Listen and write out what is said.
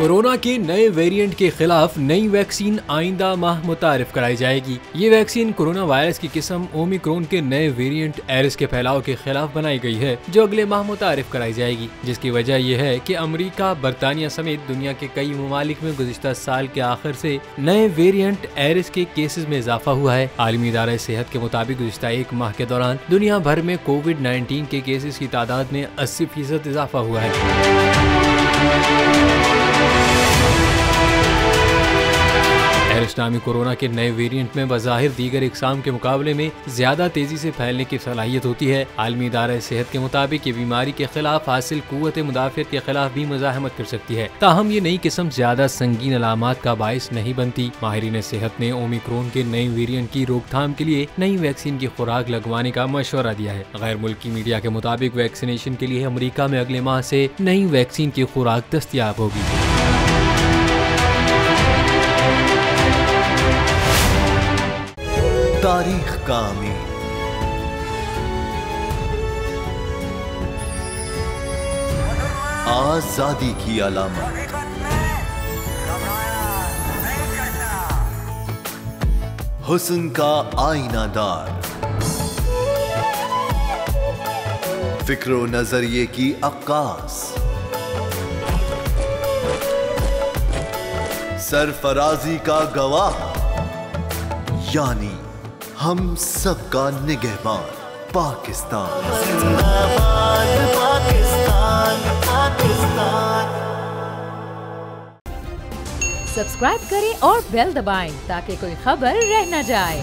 Corona के नए variant के खिलाफ नई वैक्सीन आइंदा माह मुतारिफ कराई जाएगी। ये वैक्सीन कोरोना वायरस की किस्म ओमिक्रॉन के नए वेरिएंट एरिस के फैलाव के खिलाफ बनाई गई है, जो अगले माह मुतारिफ कराई जाएगी। जिसकी वजह यह है कि अमेरिका, बरतानिया समेत दुनिया के कई ममालिक में गुज़िश्ता साल के आखिर से नए वेरिएंट एरिस के केसेस में इजाफा हुआ है। आलमी इदारा सेहत के मुताबिक गुज़िश्ता एक माह के दौरान दुनिया भर में कोविड-19 के केसेस की तादाद में 80% इजाफा हुआ है। एरिस नामी कोरोना के नए वेरिएंट में बज़ाहिर दीगर इक़साम के मुकाबले में ज्यादा तेजी से फैलने की सलाहियत होती है। आलमी इदारा सेहत के मुताबिक ये बीमारी के खिलाफ हासिल कुव्वत मुदाफ़ियत के खिलाफ भी मुज़ाहमत कर सकती है। ताहम ये नई किस्म ज्यादा संगीन अलामात का बाइस नहीं बनती। माहिरीन सेहत ने ओमिक्रॉन के नए वेरिएंट की रोकथाम के लिए नई वैक्सीन की खुराक लगवाने का मशवरा दिया है। गैर मुल्की मीडिया के मुताबिक वैक्सीनेशन के लिए अमेरिका में अगले माह से नई वैक्सीन की खुराक दस्तयाब होगी। तारीख का अमीर, आजादी की अलामत, हुस्न का आईनादार, फिक्रो नजरिए की अक्कास, सरफराजी का गवाह, यानी हम सबका निगहबान पाकिस्तान। जिंदाबाद पाकिस्तान, पाकिस्तान। सब्सक्राइब करें और बेल दबाएं ताकि कोई खबर रह न जाए।